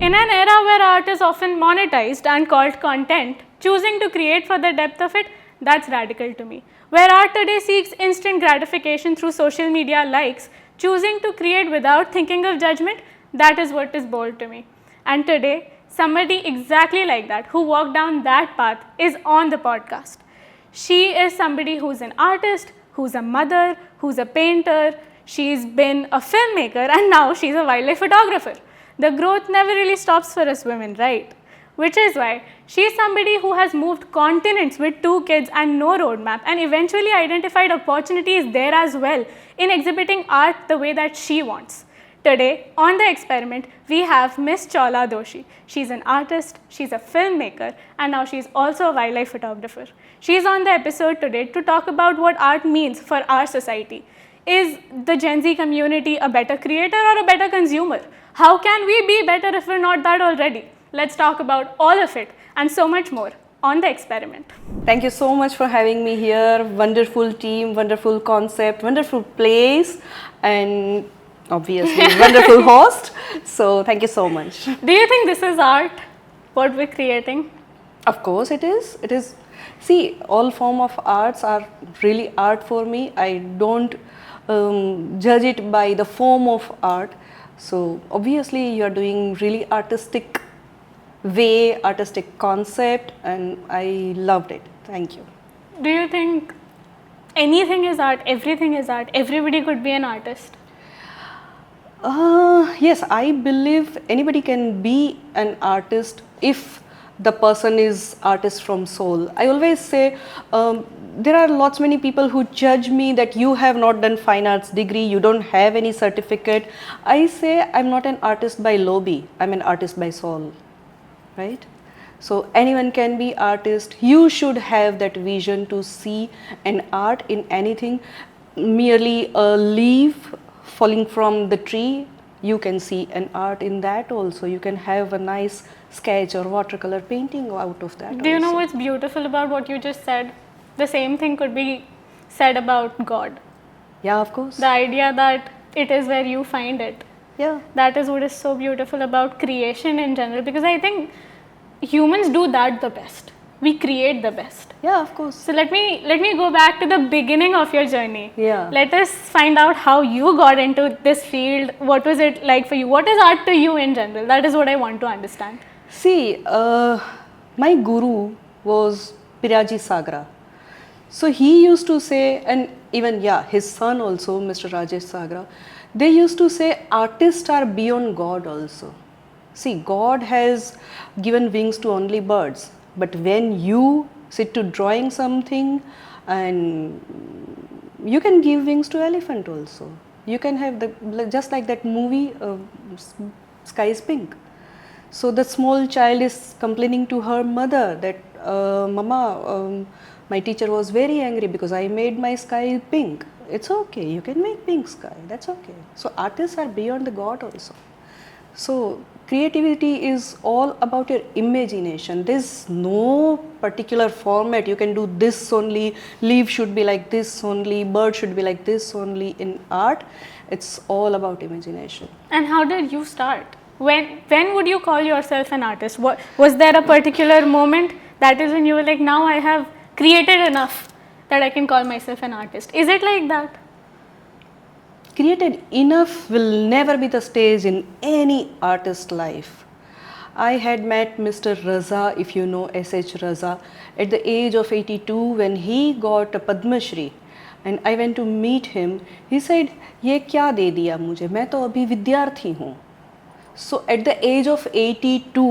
In an era where art is often monetized and called content, choosing to create for the depth of it, that's radical to me. Where art today seeks instant gratification through social media likes, choosing to create without thinking of judgment, that is what is bold to me. And today, somebody exactly like that, who walked down that path, is on the podcast. She is somebody who's an artist, who's a mother, who's a painter, she's been a filmmaker, and now she's a wildlife photographer. The growth never really stops for us women, right? Which is why she's somebody who has moved continents with 2 kids and no roadmap, and eventually identified opportunities there as well in exhibiting art the way that she wants. Today, on The Experiment, we have Miss Chola Doshi. She's an artist, she's a filmmaker, and now she's also a wildlife photographer. She's on the episode today to talk about what art means for our society. Is the Gen Z community a better creator or a better consumer? How can we be better if we're not that already? Let's talk about all of it and so much more on The Experiment. Thank you so much for having me here. Wonderful team, wonderful concept, wonderful place, and obviously wonderful host. So thank you so much. Do you think this is art, what we're creating? Of course it is. It is. See, all form of arts are really art for me. I don't judge it by the form of art. So obviously you are doing really artistic way, artistic concept, and I loved it. Thank you. Do you think anything is art, everything is art, everybody could be an artist? Yes, I believe anybody can be an artist if the person is artist from soul. I always say there are lots many people who judge me that you have not done fine arts degree, you don't have any certificate. I say I'm not an artist by lobby, I'm an artist by soul, right? So anyone can be artist. You should have that vision to see an art in anything. Merely a leaf falling from the tree, you can see an art in that also. You can have a nice sketch or watercolor painting out of that. Do you know what's beautiful about what you just said? The same thing could be said about God. Yeah, of course. The idea that it is where you find it. Yeah. That is what is so beautiful about creation in general, because I think humans do that the best. We create the best. Yeah, of course. So let me go back to the beginning of your journey. Yeah. Let us find out how you got into this field. What was it like for you? What is art to you in general? That is what I want to understand. See, my guru was Piraji Sagra. So he used to say, and even his son also, Mr. Rajesh Sagra, they used to say artists are beyond God also. See, God has given wings to only birds, but when you sit to drawing something, and you can give wings to elephant also. You can have just like that movie, Sky is Pink. So the small child is complaining to her mother that, Mama, my teacher was very angry because I made my sky pink. It's okay, you can make pink sky, that's okay. So artists are beyond the God also. So creativity is all about your imagination. There's no particular format. You can do this only, leaf should be like this only, bird should be like this only. In art, it's all about imagination. And how did you start? When would you call yourself an artist? Was there a particular moment that is when you were like, now I have created enough that I can call myself an artist? Is it like that? Created enough will never be the stage in any artist's life. I had met Mr. Raza, if you know S.H. Raza, at the age of 82 when he got a Padma Shri. And I went to meet him. He said, "ये क्या दे दिया मुझे? मैं तो अभी विद्यार्थी हूँ." So at the age of 82,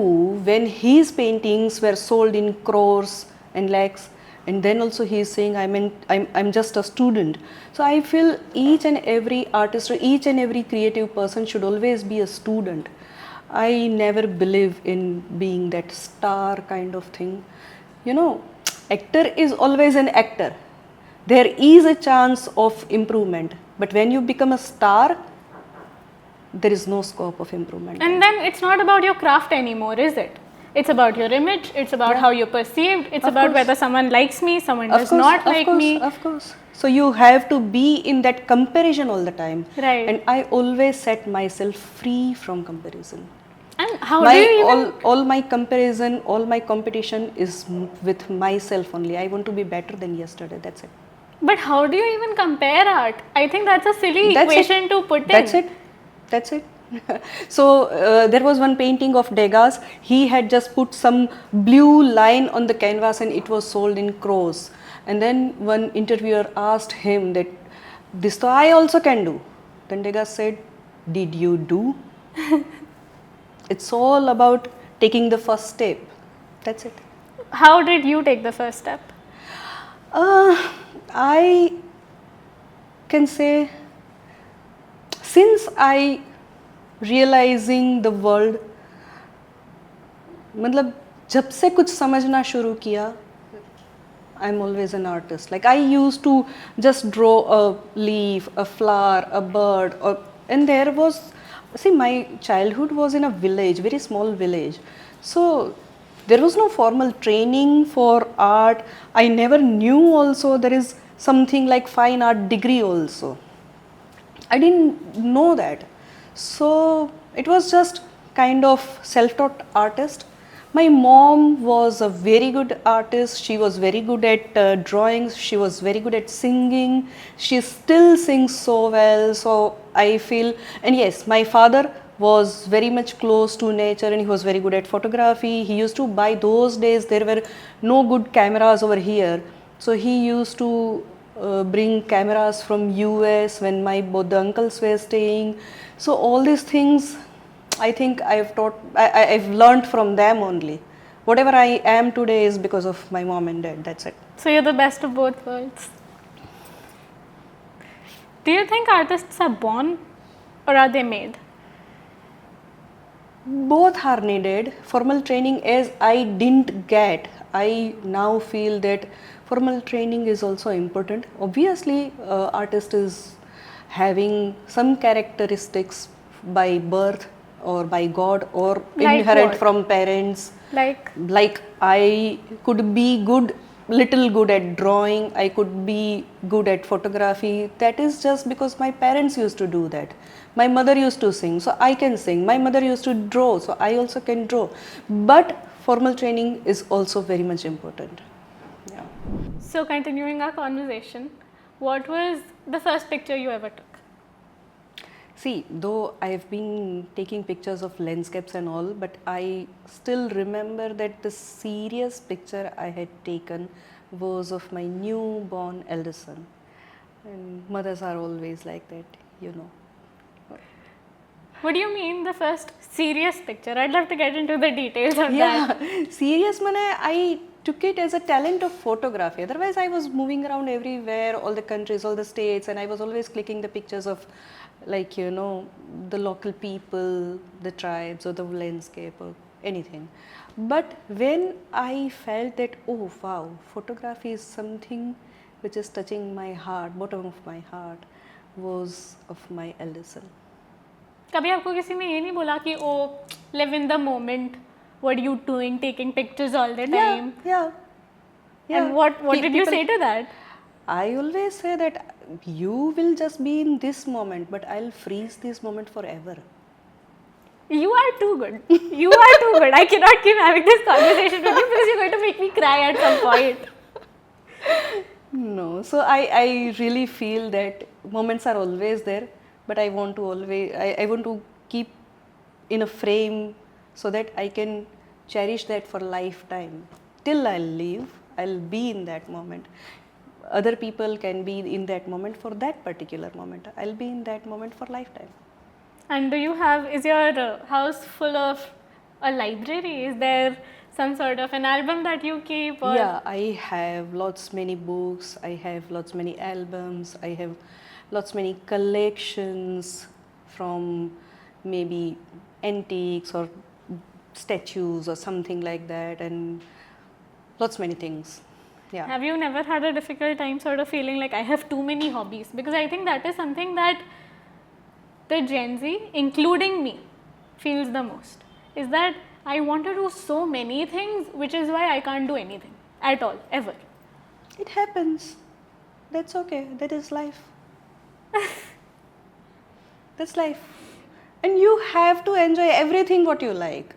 when his paintings were sold in crores and lakhs, and then also he is saying, I'm just a student. So I feel each and every artist or each and every creative person should always be a student. I never believe in being that star kind of thing. You know, actor is always an actor. There is a chance of improvement, but when you become a star, there is no scope of improvement. And then it's not about your craft anymore, is it? It's about your image, it's about how you're perceived, it's about whether someone likes me, someone does not like me. Of course. So you have to be in that comparison all the time. Right. And I always set myself free from comparison. And How do you even? all my comparison, all my competition is with myself only. I want to be better than yesterday. That's it. But how do you even compare art? I think that's a silly That's equation it. to put That's in. it. That's it. So there was one painting of Degas. He had just put some blue line on the canvas and it was sold in crores. And then one interviewer asked him that this so I also can do. Then Degas said, "Did you do?" It's all about taking the first step. That's it. How did you take the first step? I can say since I realizing the world, मतलब जब से कुछ समझना शुरू किया, I'm always an artist. Like I used to just draw a leaf, a flower, a bird, and there was, see, my childhood was in a village, very small village. So there was no formal training for art. I never knew also there is something like fine art degree also. I didn't know that. So it was just kind of self-taught artist. My mom was a very good artist. She was very good at drawings. She was very good at singing. She still sings so well. So I feel, and yes, my father was very much close to nature and he was very good at photography. He used to buy, those days there were no good cameras over here. So he used to bring cameras from US when my both the uncles were staying. So all these things, I think I've learned from them only. Whatever I am today is because of my mom and dad. That's it. So you're the best of both worlds. Do you think artists are born or are they made? Both are needed. Formal training, as I didn't get, I now feel that formal training is also important. Obviously, artist is having some characteristics by birth or by God or Like inherent what? from parents. Like I could be little good at drawing, I could be good at photography. That is just because my parents used to do that. My mother used to sing, so I can sing. My mother used to draw, so I also can draw. But formal training is also very much important. Yeah. So continuing our conversation, what was the first picture you ever took? See, though I have been taking pictures of landscapes and all, but I still remember that the serious picture I had taken was of my newborn elder son. And mothers are always like that, you know. What do you mean the first serious picture? I'd love to get into the details of that. Yeah, serious mane, I took it as a talent of photography. Otherwise, I was moving around everywhere, all the countries, all the states, and I was always clicking the pictures of, like, you know, the local people, the tribes, or the landscape, or anything. But when I felt that, oh wow, photography is something which is touching my heart, bottom of my heart, was of my elder son. कभी आपको किसी ने ये नहीं बोला कि ओ live in the moment, what are you doing, taking pictures all the time? Yeah. And what did you say to that? I always say that you will just be in this moment, but I'll freeze this moment forever. You are too good. You are too good. I cannot keep having this conversation with you because you're going to make me cry at some point. No, so I really feel that moments are always there, but I want to I want to keep in a frame so that I can cherish that for lifetime. Till I'll live, I'll be in that moment. Other people can be in that moment for that particular moment. I'll be in that moment for lifetime. And is your house full of a library? Is there some sort of an album that you keep? Or? Yeah, I have many books, I have many albums, I have many collections from maybe antiques or statues or something like that, and many things. Yeah. Have you never had a difficult time sort of feeling like I have too many hobbies? Because I think that is something that the Gen Z, including me, feels the most. Is that I want to do so many things, which is why I can't do anything at all, ever. It happens. That's okay. That is life. That's life. and you have to enjoy everything what you like.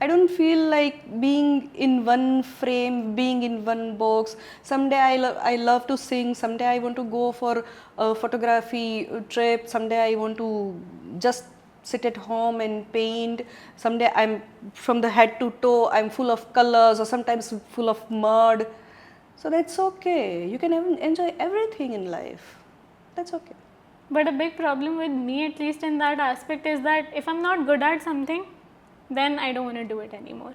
I don't feel like being in one frame, being in one box. Someday I love to sing, someday I want to go for a photography trip, someday I want to just sit at home and paint, someday I'm from the head to toe, I'm full of colors or sometimes full of mud. So that's okay. You can enjoy everything in life. That's okay. But a big problem with me, at least in that aspect, is that if I'm not good at something, then I don't want to do it anymore.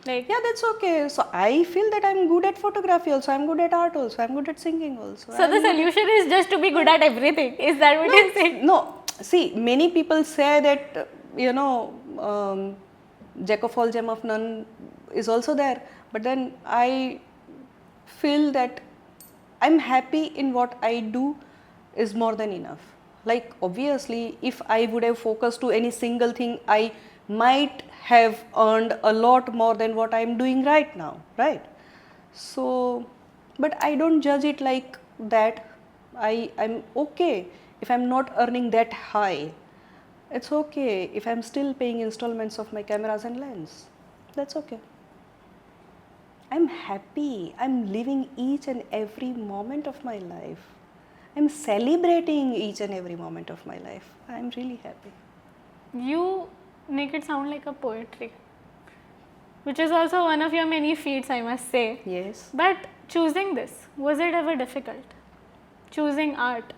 Like, Yeah, that's okay. So I feel that I'm good at photography also, I'm good at art also, I'm good at singing also. so the solution is just to be good at everything. Is that what you're saying? No, see, many people say that, jack of all, gem of none is also there. But then I feel that I'm happy in what I do is more than enough. Like, obviously, if I would have focused to any single thing, I might have earned a lot more than what I'm doing right now, right? So, but I don't judge it like that. I'm okay if I'm not earning that high. It's okay if I'm still paying installments of my cameras and lens. That's okay. I'm happy. I'm living each and every moment of my life. I'm celebrating each and every moment of my life. I'm really happy. You make it sound like a poetry, which is also one of your many feats, I must say. Yes. But choosing this, was it ever difficult? Choosing art?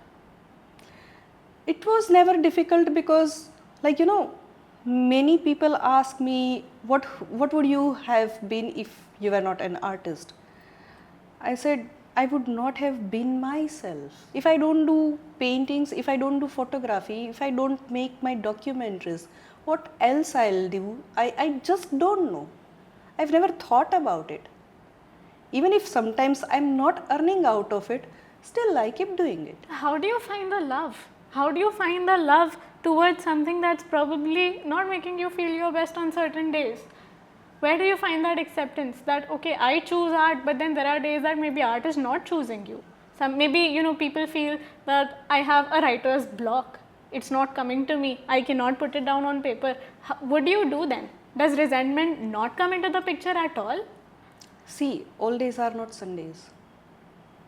It was never difficult because, like, many people ask me, what would you have been if you were not an artist? I said, I would not have been myself. If I don't do paintings, if I don't do photography, if I don't make my documentaries, what else I'll do? I just don't know. I've never thought about it. Even if sometimes I'm not earning out of it, still I keep doing it. How do you find the love? How do you find the love towards something that's probably not making you feel your best on certain days? Where do you find that acceptance that, okay, I choose art, but then there are days that maybe art is not choosing you? Maybe, people feel that I have a writer's block. It's not coming to me. I cannot put it down on paper. What do you do then? Does resentment not come into the picture at all? See, all days are not Sundays.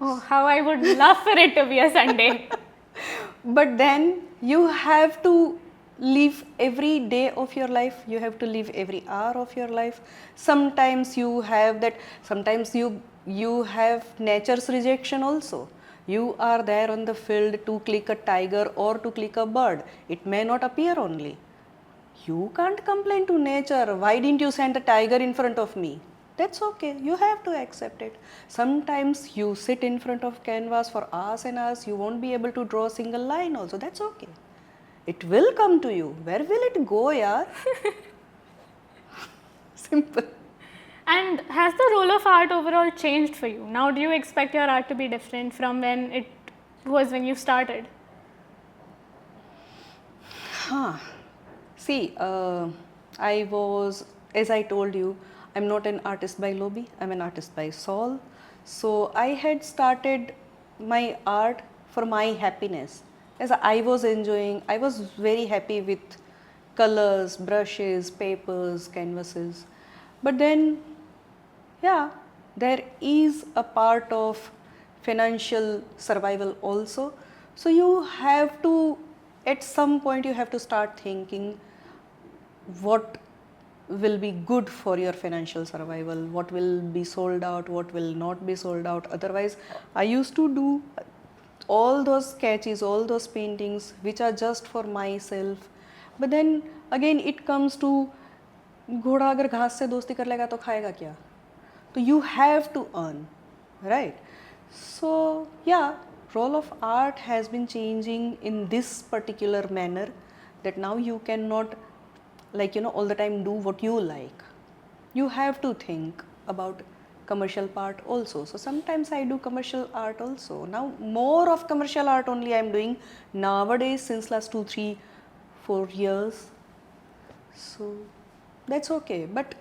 Oh, how I would love for it to be a Sunday. But then you have to live every day of your life, you have to live every hour of your life. Sometimes you have that, sometimes you have nature's rejection also. You are there on the field to click a tiger or to click a bird, it may not appear only. You can't complain to nature, why didn't you send a tiger in front of me? That's okay, you have to accept it. Sometimes you sit in front of canvas for hours and hours, you won't be able to draw a single line also, that's okay. It will come to you. Where will it go, yaar? Simple. And has the role of art overall changed for you? Now, do you expect your art to be different from when it was when you started? See, I was, as I told you, I'm not an artist by lobby, I'm an artist by soul. So I had started my art for my happiness. As I was enjoying, I was very happy with colors, brushes, papers, canvases. But then, yeah, there is a part of financial survival also. So you have to, at some point, you have to start thinking what will be good for your financial survival, what will be sold out, what will not be sold out. Otherwise, I used to do all those sketches, all those paintings which are just for myself. But then again it comes to घोड़ा अगर घास से दोस्ती कर लेगा तो खाएगा क्या? So you have to earn, right? So yeah, role of art has been changing in this particular manner that now you cannot all the time do what you like. You have to think about commercial part also. So sometimes I do commercial art also. Now more of commercial art only I am doing nowadays since last 2, 3, 4 years. So that's okay. But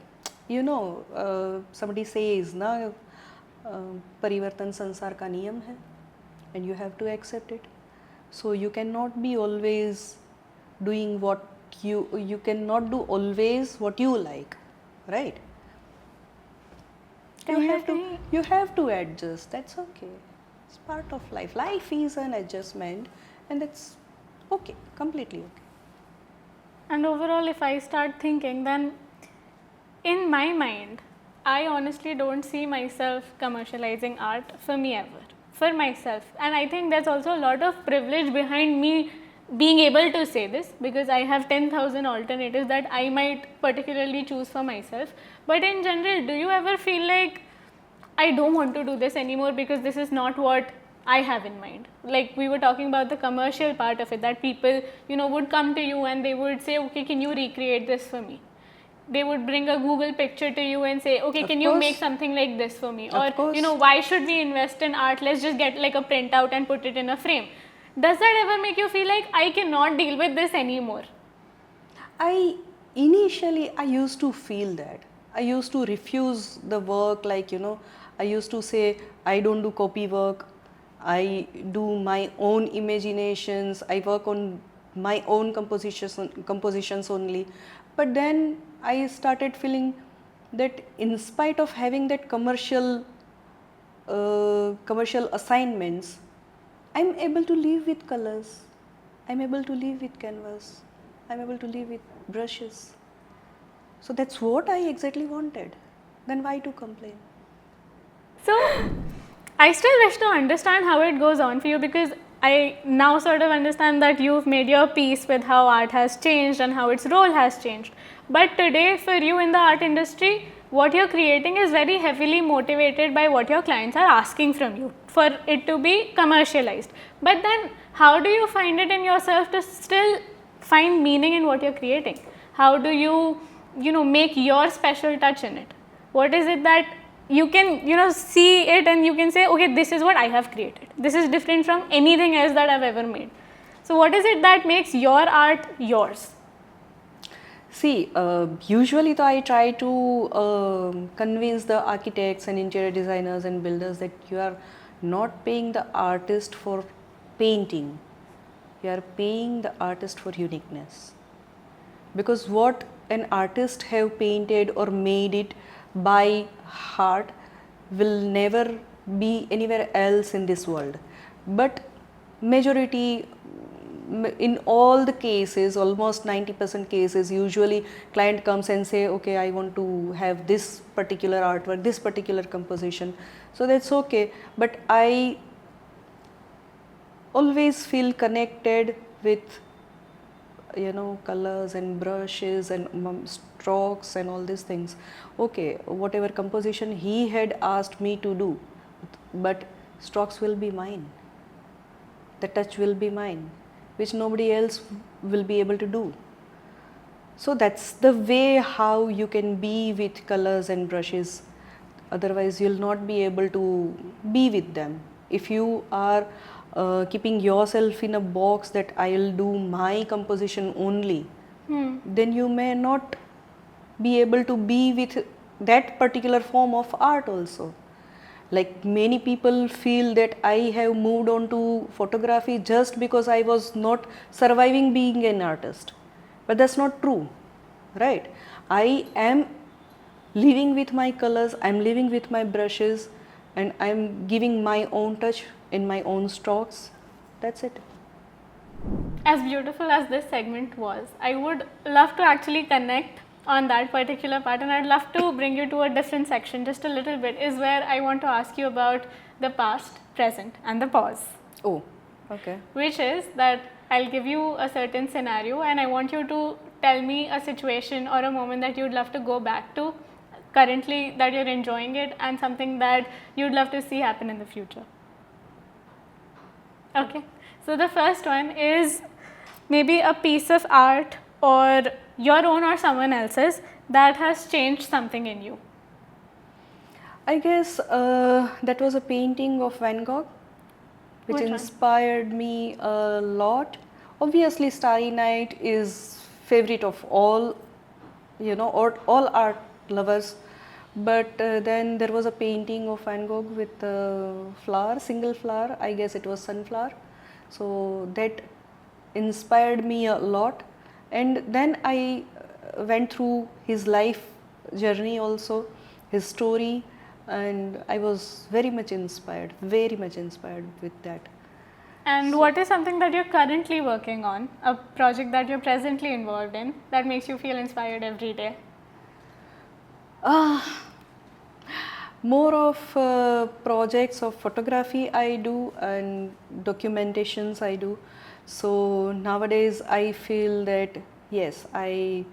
somebody says na परिवर्तन संसार का नियम है, and you have to accept it. So you cannot be always doing what you cannot do always what you like, right? You have to adjust. That's okay. It's part of life. Life is an adjustment, and that's okay, completely okay. And overall, if I start thinking, then in my mind, I honestly don't see myself commercializing art for me ever, for myself. And I think there's also a lot of privilege behind me being able to say this, because I have 10,000 alternatives that I might particularly choose for myself. But in general, do you ever feel like I don't want to do this anymore because this is not what I have in mind? Like we were talking about the commercial part of it, that people, would come to you and they would say, okay, can you recreate this for me? They would bring a Google picture to you and say, okay, can you make something like this for me? Or, why should we invest in art? Let's just get like a printout and put it in a frame. Does that ever make you feel like I cannot deal with this anymore? Initially I used to feel that. I used to refuse the work, like, I used to say, I don't do copy work. I do my own imaginations. I work on my own compositions only. But then I started feeling that in spite of having that commercial assignments, I'm able to live with colors. I'm able to live with canvas. I'm able to live with brushes. So that's what I exactly wanted. Then why to complain? So I still wish to understand how it goes on for you, because I now sort of understand that you've made your peace with how art has changed and how its role has changed. But today for you in the art industry, what you're creating is very heavily motivated by what your clients are asking from you for it to be commercialized. But then how do you find it in yourself to still find meaning in what you're creating? How do you, make your special touch in it? What is it that you can, see it and you can say, okay, this is what I have created. This is different from anything else that I've ever made. So what is it that makes your art yours? See, usually though I try to convince the architects and interior designers and builders that you are not paying the artist for painting. You are paying the artist for uniqueness. Because what an artist have painted or made it by heart will never be anywhere else in this world. But majority, in all the cases, almost 90% cases, usually client comes and say, okay, I want to have this particular artwork, this particular composition. So that's okay. But I always feel connected with, colors and brushes and strokes and all these things. Okay, whatever composition he had asked me to do, but strokes will be mine. The touch will be mine, which nobody else will be able to do. So that's the way how you can be with colors and brushes. Otherwise, you'll not be able to be with them. If you are keeping yourself in a box that I'll do my composition only, then you may not be able to be with that particular form of art also. Like many people feel that I have moved on to photography just because I was not surviving being an artist. But that's not true, right? I am living with my colors, I'm living with my brushes, and I'm giving my own touch in my own strokes. That's it. As beautiful as this segment was, I would love to actually connect on that particular part, and I'd love to bring you to a different section just a little bit, is where I want to ask you about the past, present and the pause. Oh, okay. Which is that I'll give you a certain scenario and I want you to tell me a situation or a moment that you'd love to go back to currently, that you're enjoying it, and something that you'd love to see happen in the future. Okay, so the first one is maybe a piece of art, or your own or someone else's, that has changed something in you. I guess that was a painting of Van Gogh, which inspired me a lot. Obviously, Starry Night is favorite of all, or all art lovers. But then there was a painting of Van Gogh with a flower, single flower. I guess it was sunflower. So that inspired me a lot, And then I went through his life journey also, his story, and I was very much inspired with that. And what is something that you're currently working on, a project that you're presently involved in, that makes you feel inspired every day? More of projects of photography I do and documentations I do. So nowadays I feel that yes, I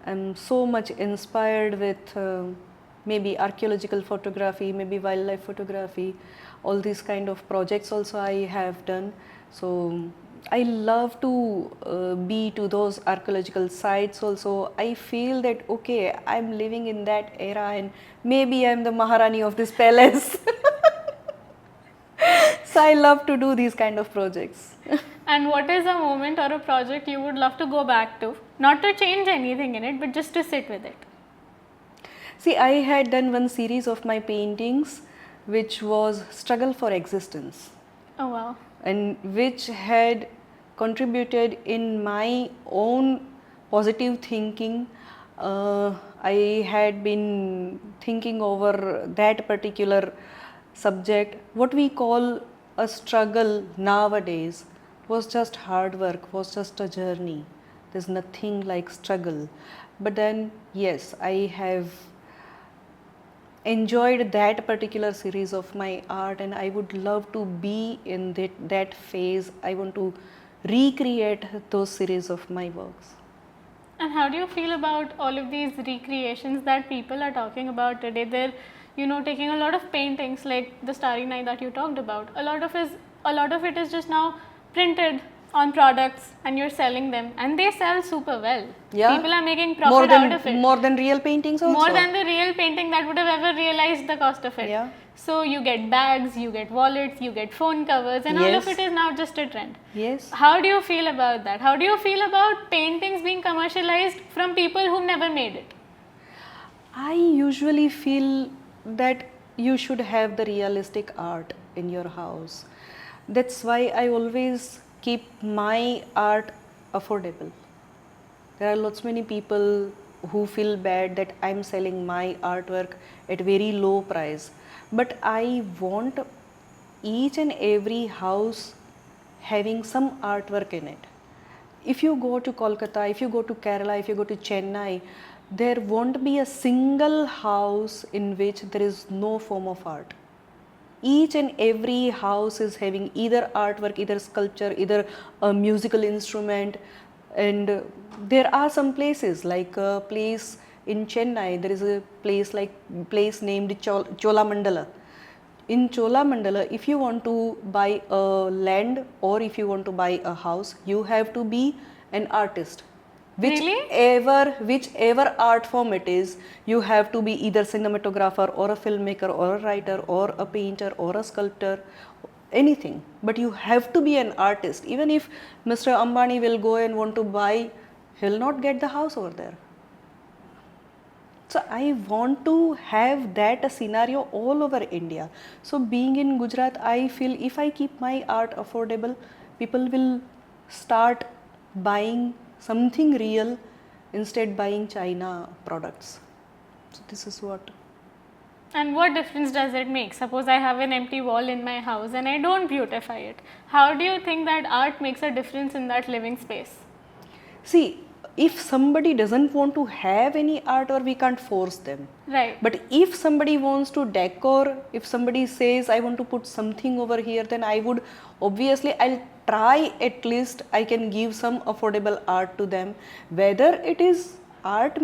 am so much inspired with maybe archaeological photography, maybe wildlife photography, all these kind of projects also I have done. So I love to be to those archaeological sites also. I feel that okay, I'm living in that era and maybe I'm the Maharani of this palace. So I love to do these kind of projects. And what is a moment or a project you would love to go back to? Not to change anything in it, but just to sit with it. See, I had done one series of my paintings which was Struggle for Existence, Oh wow. and which had contributed in my own positive thinking. I had been thinking over that particular subject. What we call a struggle nowadays was just hard work, was just a journey. There's nothing like struggle. But then, yes, I have enjoyed that particular series of my art, and I would love to be in that phase. I want to recreate those series of my works. And how do you feel about all of these recreations that people are talking about today? They're, taking a lot of paintings like the Starry Night that you talked about. A lot of it is just now printed on products and you're selling them, and they sell super well. Yeah. People are making profit out of it. More than real paintings also. More than the real painting that would have ever realized the cost of it. Yeah. So you get bags, you get wallets, you get phone covers, and all of Yes. it is now just a trend. Yes. How do you feel about that? How do you feel about paintings being commercialized from people who never made it? I usually feel that you should have the realistic art in your house. That's why I always keep my art affordable. There are lots many people who feel bad that I'm selling my artwork at very low price. But I want each and every house having some artwork in it. If you go to Kolkata, if you go to Kerala, if you go to Chennai, there won't be a single house in which there is no form of art. Each and every house is having either artwork, either sculpture, either a musical instrument. And there are some places, like a place in Chennai, there is a place named Cholamandala. In Cholamandala, if you want to buy a land or if you want to buy a house, you have to be an artist. Whichever art form it is, you have to be either cinematographer or a filmmaker or a writer or a painter or a sculptor, anything. But you have to be an artist. Even if Mr. Ambani will go and want to buy, he will not get the house over there. So I want to have that scenario all over India. So being in Gujarat, I feel if I keep my art affordable, people will start buying something real instead buying China products. So this is what. And what difference does it make? Suppose I have an empty wall in my house and I don't beautify it. How do you think that art makes a difference in that living space? See, if somebody doesn't want to have any art, or we can't force them. Right. But if somebody wants to decor, if somebody says I want to put something over here, then I would obviously, I'll try at least I can give some affordable art to them. Whether it is art,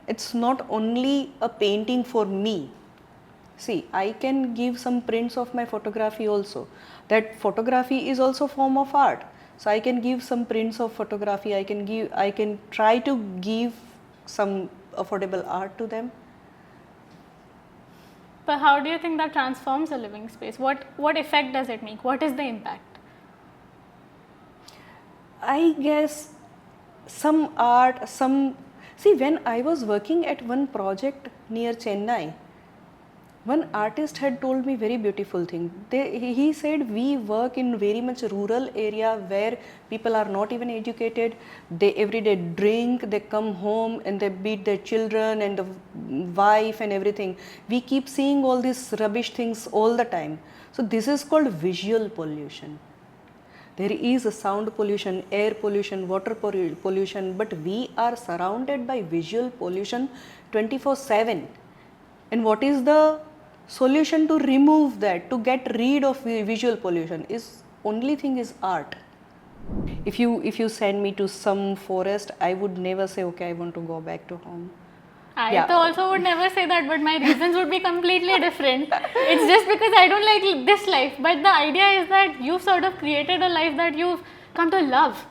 it's not only a painting for me. See, I can give some prints of my photography also. That photography is also a form of art. So I can give some prints of photography. I can try to give some affordable art to them. But how do you think that transforms a living space? What effect does it make? What is the impact? I guess some art, see, when I was working at one project near Chennai, One artist had told me very beautiful thing. He said we work in very much rural area where people are not even educated. They every day drink, they come home and they beat their children and the wife and everything. We keep seeing all these rubbish things all the time. So this is called visual pollution. There is a sound pollution, air pollution, water pollution, but we are surrounded by visual pollution 24/7. And what is the solution to remove that, to get rid of visual pollution? Is only thing is art. If you send me to some forest, I would never say, okay, I want to go back to home. I Yeah. also would never say that, but my reasons would be completely different. It's just because I don't like this life. But the idea is that you've sort of created a life that you've come to love.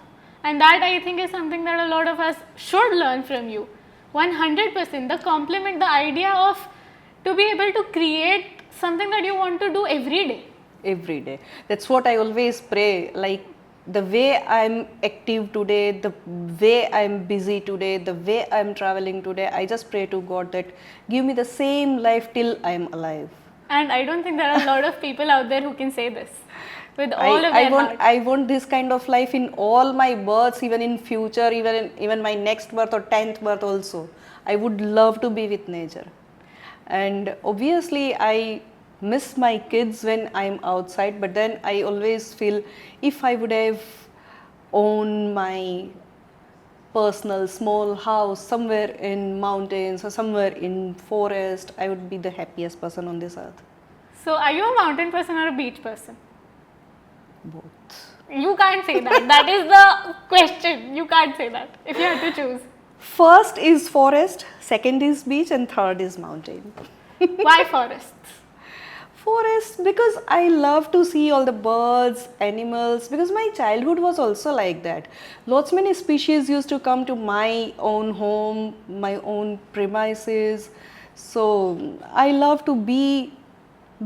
And that I think is something that a lot of us should learn from you. 100%. The compliment, the idea of to be able to create something that you want to do every day. Every day. That's what I always pray. Like the way I'm active today, the way I'm busy today, the way I'm traveling today, I just pray to God that give me the same life till I'm alive. And I don't think there are a lot of people out there who can say this with all of I their want heart. I want this kind of life in all my births, even in future, even my next birth or 10th birth also. I would love to be with nature. And obviously I miss my kids when I'm outside, but then I always feel if I would have owned my personal small house somewhere in mountains or somewhere in forest, I would be the happiest person on this earth. So, are you a mountain person or a beach person? Both. You can't say that. That is the question. You can't say that if you had to choose. First is forest, second is beach, and third is mountain. Why forests? Forest because I love to see all the birds, animals, because my childhood was also like that. Lots many species used to come to my own home, my own premises. So I love to be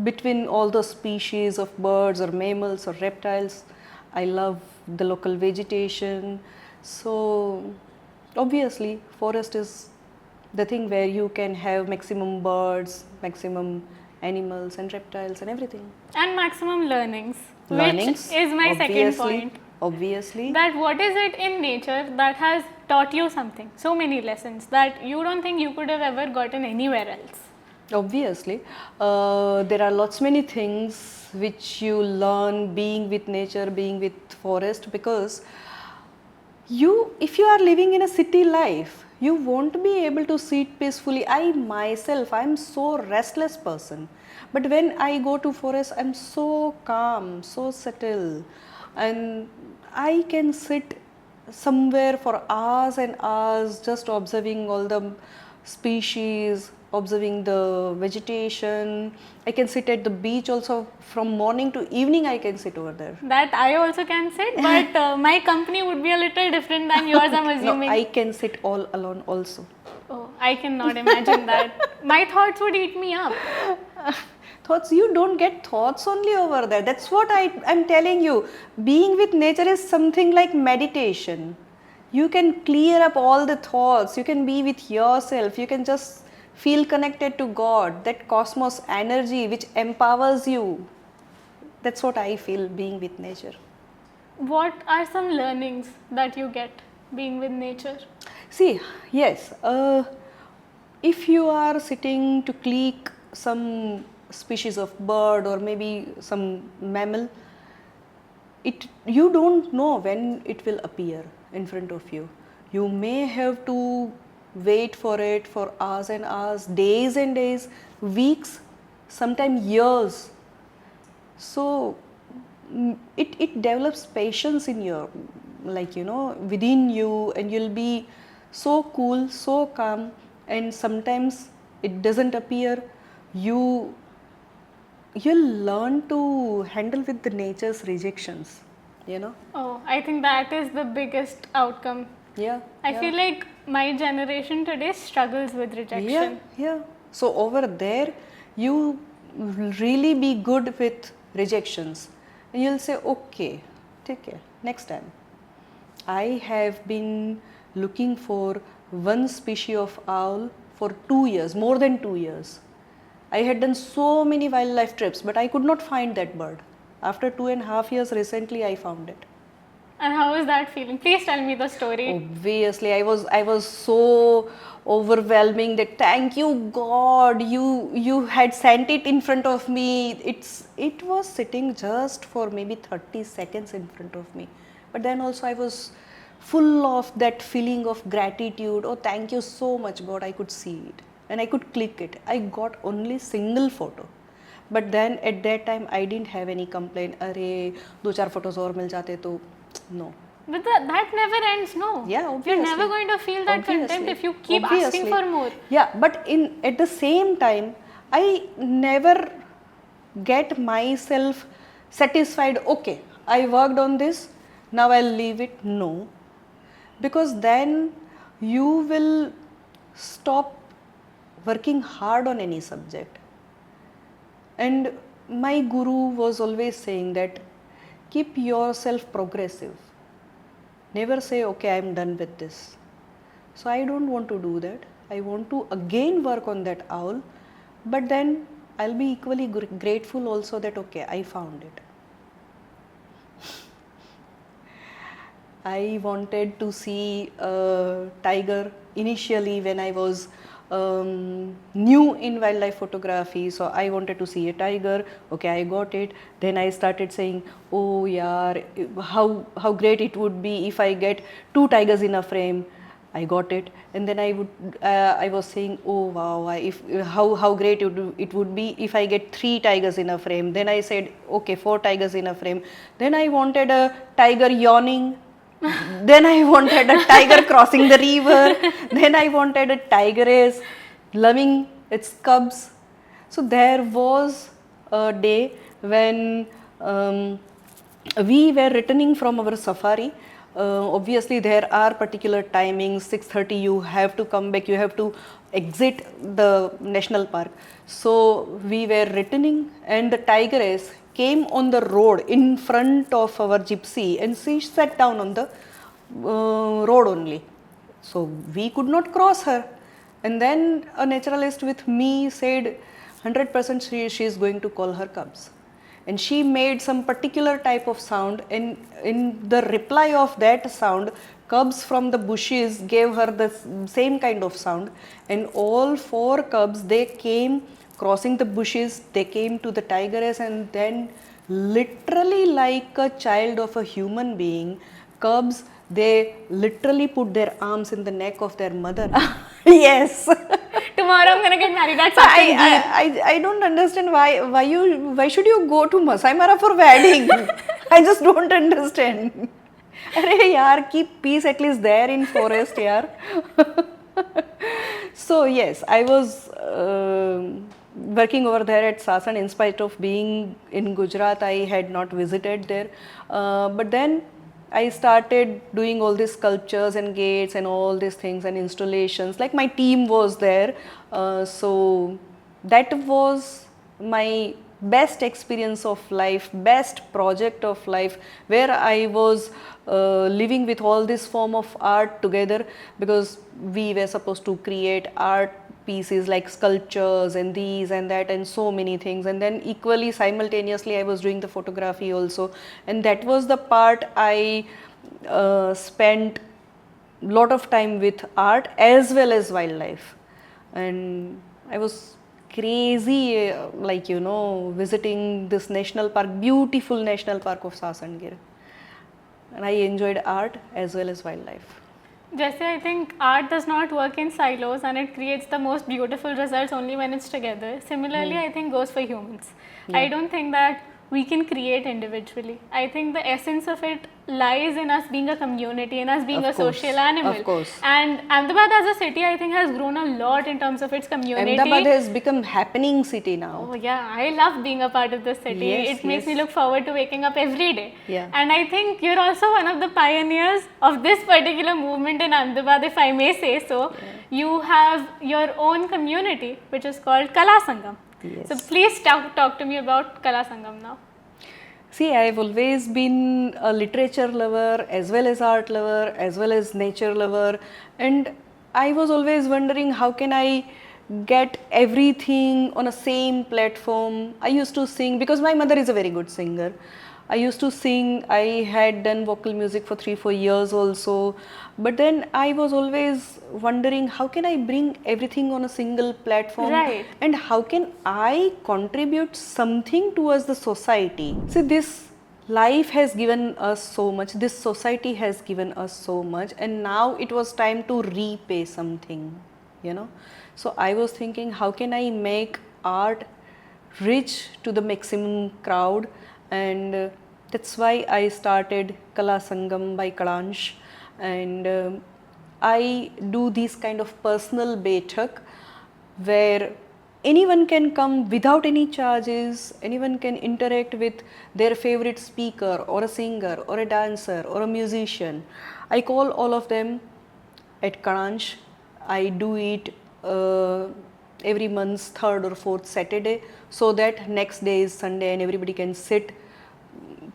between all the species of birds or mammals or reptiles. I love the local vegetation. So obviously forest is the thing where you can have maximum birds, maximum animals and reptiles and everything. And maximum learnings, Learnings, which is my second obviously, point. Obviously. That what is it in nature that has taught you something, so many lessons that you don't think you could have ever gotten anywhere else? Obviously, there are lots many things which you learn being with nature, being with forest, because if you are living in a city life, you won't be able to sit peacefully. I myself, I'm so restless person, but when I go to forest, I'm so calm, so settled, and I can sit somewhere for hours and hours just observing all the species, observing the vegetation. I can sit at the beach also from morning to evening. I can sit over there. That I also can sit, but my company would be a little different than yours, I'm No, assuming. I can sit all alone also. Oh, I cannot imagine that. My thoughts would eat me up. Thoughts, you don't get thoughts only over there. That's what I'm telling you. Being with nature is something like meditation. You can clear up all the thoughts. You can be with yourself. You can just feel connected to God, that cosmos energy which empowers you. That's what I feel being with nature. What are some learnings that you get being with nature? See, yes, if you are sitting to click some species of bird or maybe some mammal, you don't know when it will appear in front of you. You may have to wait for it for hours and hours, days and days, weeks, sometimes years. So it develops patience in your, like, within you, and you'll be so cool, so calm, and sometimes it doesn't appear. You'll learn to handle with the nature's rejections. Oh, I think that is the biggest outcome. Yeah. I feel like my generation today struggles with rejection. Yeah. So over there, you will really be good with rejections, and you'll say, okay, take care, next time. I have been looking for one species of owl for 2 years, more than 2 years. I had done so many wildlife trips, but I could not find that bird. After 2.5 years, recently I found it. And how was that feeling? Please tell me the story. Obviously, I was so overwhelming that thank you God, you had sent it in front of me. It was sitting just for maybe 30 seconds in front of me, but then also I was full of that feeling of gratitude. Oh, thank you so much God, I could see it and I could click it. I got only single photo, but then at that time I didn't have any complaint. अरे 2-4 photos और मिल जाते तो no. But that never ends, no? Yeah, obviously. You're never going to feel that contempt if you keep asking for more. Yeah, but at the same time, I never get myself satisfied. Okay, I worked on this, now I'll leave it. No, because then you will stop working hard on any subject. And my guru was always saying that keep yourself progressive. Never say, okay, I'm done with this. So I don't want to do that. I want to again work on that owl, but then I'll be equally grateful also that, okay, I found it. I wanted to see a tiger initially when I was new in wildlife photography, so I wanted to see a tiger. Okay, I got it. Then I started saying, oh yaar, how great it would be if I get 2 tigers in a frame. I got it. And then I was saying, oh wow, how great it would be if I get 3 tigers in a frame. Then I said, okay, 4 tigers in a frame. Then I wanted a tiger yawning. Then I wanted a tiger crossing the river. Then I wanted a tigress loving its cubs. So there was a day when we were returning from our safari. Obviously there are particular timings, 6:30 you have to come back, you have to exit the national park. So we were returning and the tigress came on the road in front of our gypsy and she sat down on the road only. So we could not cross her. And then a naturalist with me said 100% she is going to call her cubs. And she made some particular type of sound, and in the reply of that sound, cubs from the bushes gave her the same kind of sound, and all 4 cubs, they came crossing the bushes, they came to the tigress, and then literally like a child of a human being, cubs, they literally put their arms in the neck of their mother. Yes. Tomorrow I'm gonna get married. That's something. I don't understand why should you go to Masai Mara for wedding? I just don't understand. Arey yaar, keep peace at least there in forest yaar. So yes, I was working over there at Sasan. In spite of being in Gujarat, I had not visited there. But then I started doing all these sculptures and gates and all these things and installations. Like my team was there. So that was my best experience of life, best project of life, where I was living with all this form of art together, because we were supposed to create art pieces like sculptures and these and that and so many things, and then equally simultaneously I was doing the photography also, and that was the part I spent lot of time with art as well as wildlife. And I was crazy like visiting this national park, beautiful national park of Sasan Gir, and I enjoyed art as well as wildlife. Jesse, I think art does not work in silos and it creates the most beautiful results only when it's together. Similarly, I think goes for humans. I don't think that we can create individually. I think the essence of it lies in us being a community, in us being a social animal. Of course. And Ahmedabad as a city, I think, has grown a lot in terms of its community. Ahmedabad has become happening city now. Oh yeah, I love being a part of this city. Yes, it makes me look forward to waking up every day. Yeah. And I think you're also one of the pioneers of this particular movement in Ahmedabad, if I may say so. Yeah. You have your own community, which is called Kala Sangam. Yes. So please talk to me about Kala Sangam now. See, I have always been a literature lover as well as art lover as well as nature lover, and I was always wondering how can I get everything on a same platform. I used to sing because my mother is a very good singer. I used to sing. I had done vocal music for 3-4 years also. But then I was always wondering, how can I bring everything on a single platform? Right. And how can I contribute something towards the society? See, this life has given us so much, this society has given us so much, and now it was time to repay something, you know. So I was thinking, how can I make art reach to the maximum crowd? And that's why I started Kala Sangam by Kalansh, and I do these kind of personal baitak where anyone can come without any charges, anyone can interact with their favorite speaker or a singer or a dancer or a musician. I call all of them at Kalansh. I do it every month's third or fourth Saturday, so that next day is Sunday and everybody can sit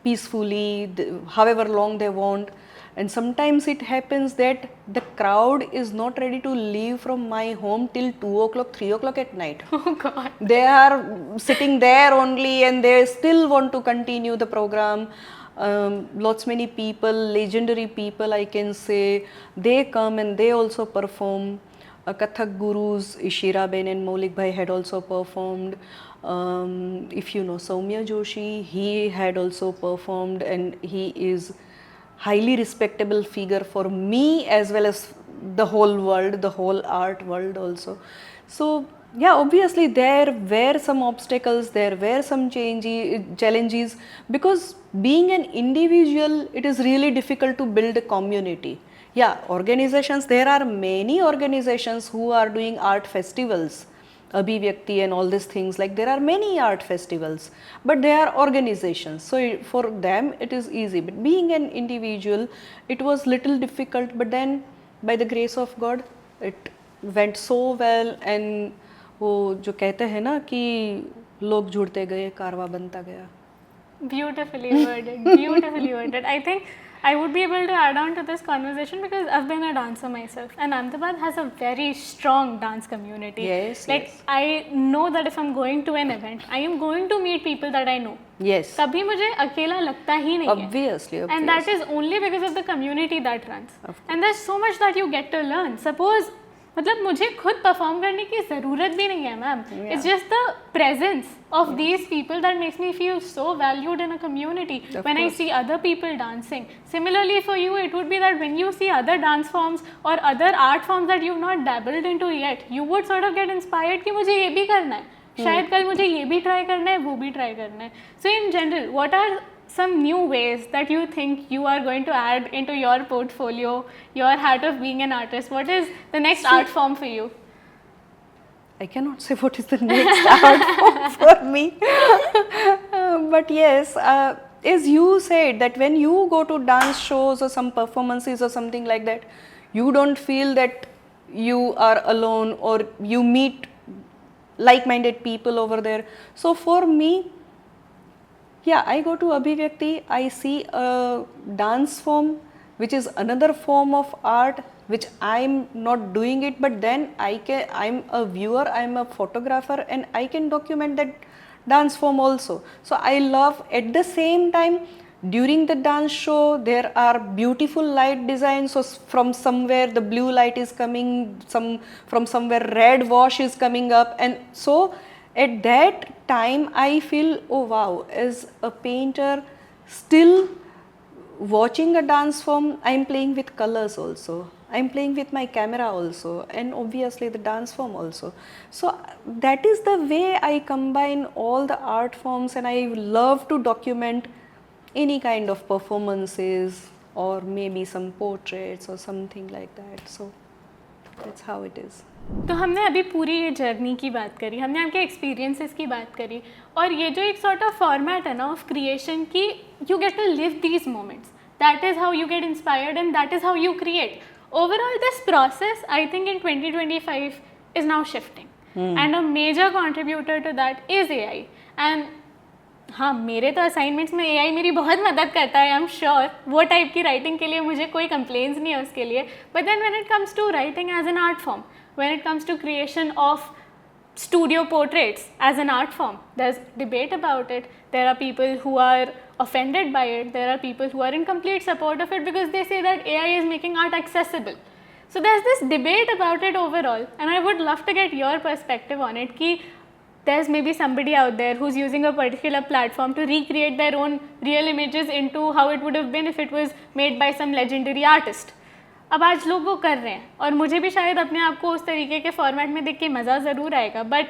peacefully however long they want. And sometimes it happens that the crowd is not ready to leave from my home till 2 o'clock, 3 o'clock at night. Oh God. They are sitting there only and they still want to continue the program. Lots many people, legendary people I can say, they come and they also perform. Kathak gurus Ishira Ben and Maulik Bhai had also performed. If you know Soumya Joshi, he had also performed, and he is highly respectable figure for me as well as the whole world, the whole art world also. So yeah, obviously there were some obstacles, there were some challenges, because being an individual, it is really difficult to build a community. Yeah, organizations, there are many organizations who are doing art festivals, Abhivyakti and all these things, like there are many art festivals, but they are organizations, so for them it is easy. But being an individual, it was little difficult, but then by the grace of God it went so well. And वो जो कहते हैं ना कि लोग जुड़ते गए कारवा बनता गया. Beautifully worded, beautifully worded. I think I would be able to add on to this conversation because I've been a dancer myself, and Ahmedabad has a very strong dance community. Yes, like yes. I know that if I'm going to an event, I am going to meet people that I know. Yes. कभी मुझे अकेला लगता ही नहीं है. Obviously. And that is only because of the community that runs. And there's so much that you get to learn. Suppose मतलब मुझे खुद perform करने की ज़रूरत भी नहीं है ma'am. It's just the presence of these people that makes me feel so valued in a community when I see other people dancing. Similarly for you it would be that when you see other dance forms और other art forms that you not dabbled into yet, you would sort of get inspired कि मुझे ये भी करना है, शायद कल मुझे ये भी ट्राई करना है, वो भी ट्राई करना है. So in general what are some new ways that you think you are going to add into your portfolio, your hat of being an artist? What is the next art form for you? I cannot say what is the next art form for me. But yes, as you said, that when you go to dance shows or some performances or something like that, you don't feel that you are alone or you meet like-minded people over there. So for me, yeah, I go to Abhivyakti, I see a dance form which is another form of art which I'm not doing it, but then I'm a viewer, I'm a photographer, and I can document that dance form also. So I love, at the same time, during the dance show there are beautiful light designs. So from somewhere the blue light is coming, from somewhere red wash is coming up, and so at that time I feel, oh wow, as a painter, still watching a dance form, I'm playing with colors also, I'm playing with my camera also, and obviously the dance form also. So that is the way I combine all the art forms, and I love to document any kind of performances or maybe some portraits or something like that. So that's how it is. तो हमने अभी पूरी ये journey की बात करी, हमने आपके एक्सपीरियंसेस की बात करी, और ये जो एक सॉर्ट ऑफ फॉर्मेट है ना ऑफ क्रिएशन की, you get to live these moments, that is how you get inspired and that is how you create. Overall this process I think in 2025 is now shifting, and a major contributor to that is AI. And हाँ, मेरे तो assignments में AI मेरी बहुत मदद करता है, I am sure. वो टाइप की राइटिंग के लिए मुझे कोई कंप्लेंट्स नहीं है उसके लिए. But then when it comes to writing as an art form, when it comes to creation of studio portraits as an art form. There's debate about it. There are people who are offended by it. There are people who are in complete support of it because they say that AI is making art accessible. So there's this debate about it overall, and I would love to get your perspective on it. Ki there's maybe somebody out there who's using a particular platform to recreate their own real images into how it would have been if it was made by some legendary artist. अब आज लोग वो कर रहे हैं और मुझे भी शायद अपने आप को उस तरीके के फॉर्मेट में देख के मज़ा ज़रूर आएगा, but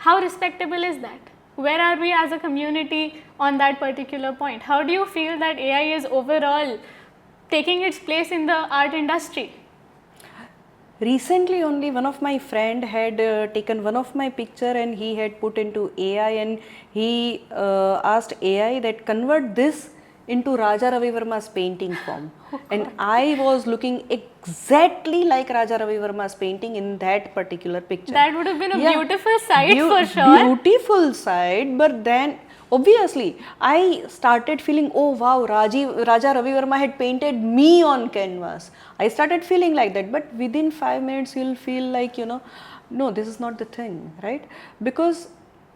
how respectable is that? Where are we as a community on that particular point? How do you feel that AI is overall taking its place in the art industry? Recently only one of my friend had taken one of my picture and he had put into AI and he asked AI that convert this into Raja Ravi Verma's painting form. And I was looking exactly like Raja Ravi Verma's painting in that particular picture. That would have been a beautiful sight for sure. Beautiful sight, but then obviously I started feeling, oh wow, Raja Ravi Verma had painted me on canvas. I started feeling like that, but within 5 minutes you'll feel like, you know, no, this is not the thing, right? Because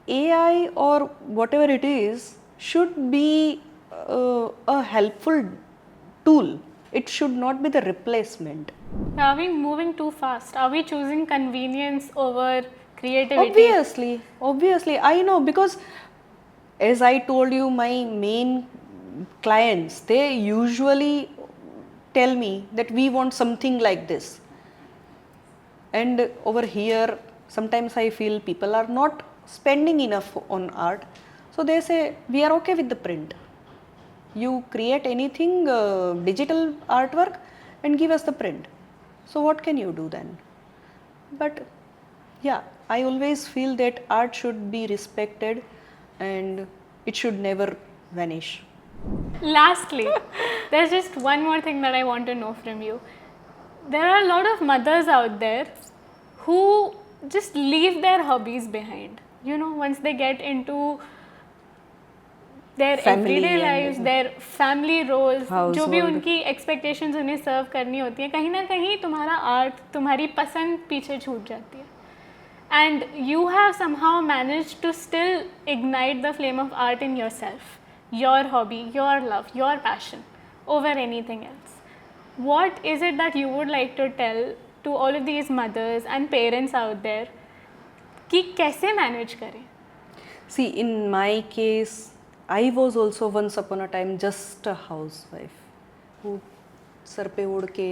AI or whatever it is should be a helpful tool. It should not be the replacement. Are we moving too fast? Are we choosing convenience over creativity? Obviously, I know, because as I told you, my main clients, they usually tell me that we want something like this. And over here, sometimes I feel people are not spending enough on art. So they say, we are okay with the print. You create anything, digital artwork, and give us the print. So what can you do then? But yeah, I always feel that art should be respected and it should never vanish. Lastly, there's just one more thing that I want to know from you. There are a lot of mothers out there who just leave their hobbies behind. You know, once they get into their everyday lives, their family roles, जो भी उनकी expectations उन्हें serve करनी होती है, कहीं ना कहीं तुम्हारा art, तुम्हारी पसंद पीछे छूट जाती है. And you have somehow managed to still ignite the flame of art in yourself, your hobby, your love, your passion over anything else. What is it that you would like to tell to all of these mothers and parents out there कि कैसे manage करें? See, in my case, I was also once upon a time just a housewife who sir पे उड़ के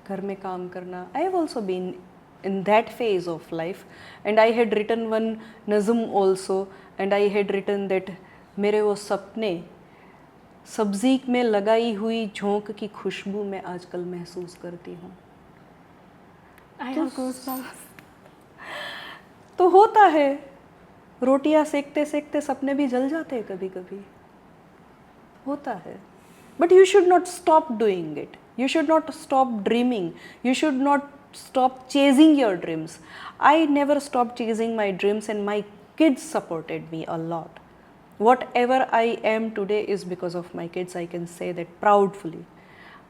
घर में काम करना. I have also been in that phase of life, and I had written one nazm also, and I had written that मेरे वो सपने सब्जी में लगाई हुई झोंक की खुशबू मैं आजकल महसूस करती हूँ. I have goosebumps. तो होता है, रोटियां सेकते सेकते सपने भी जल जाते हैं कभी कभी, होता है. But you should not stop doing it. You should not stop dreaming. You should not stop chasing your dreams. I never stopped chasing my dreams, and my kids supported me a lot. Whatever I am today is because of my kids. I can say that proudly.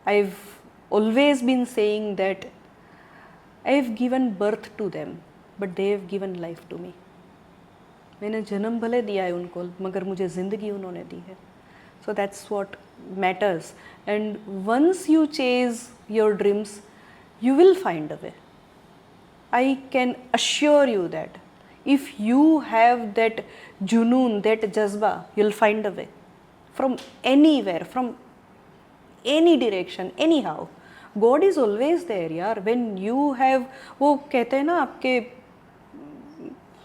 I've always been saying that I've given birth to them, but they have given life to me. मैंने जन्म भले दिया है उनको, मगर मुझे ज़िंदगी उन्होंने दी है. So that's what matters. And once you chase your dreams, you will find a way. I can assure you that if you have that junoon, that jazba, you'll find a way. From anywhere, from any direction, anyhow. God is always there, यार. When you have, वो कहते हैं ना, आपके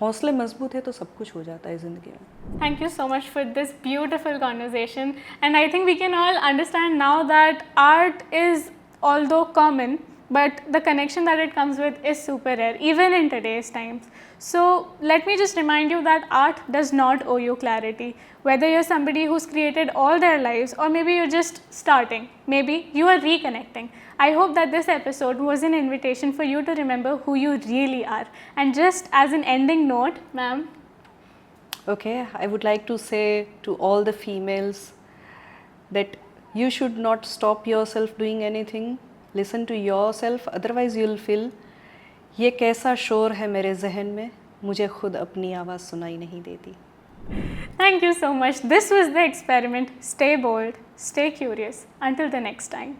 हौसले मजबूत है तो सब कुछ हो जाता है ज़िंदगी में. Thank you so much for this beautiful conversation, and I think we can all understand now that art is, although common, but the connection that it comes with is super rare, even in today's times. So let me just remind you that art does not owe you clarity. Whether you're somebody who's created all their lives, or maybe you're just starting, maybe you are reconnecting. I hope that this episode was an invitation for you to remember who you really are. And just as an ending note, ma'am. Okay, I would like to say to all the females that you should not stop yourself doing anything. Listen to yourself, otherwise you'll feel ये कैसा शोर है मेरे जहन में, मुझे खुद अपनी आवाज़ सुनाई नहीं देती. Thank you so much. This was the experiment. Stay bold, stay curious. Until the next time.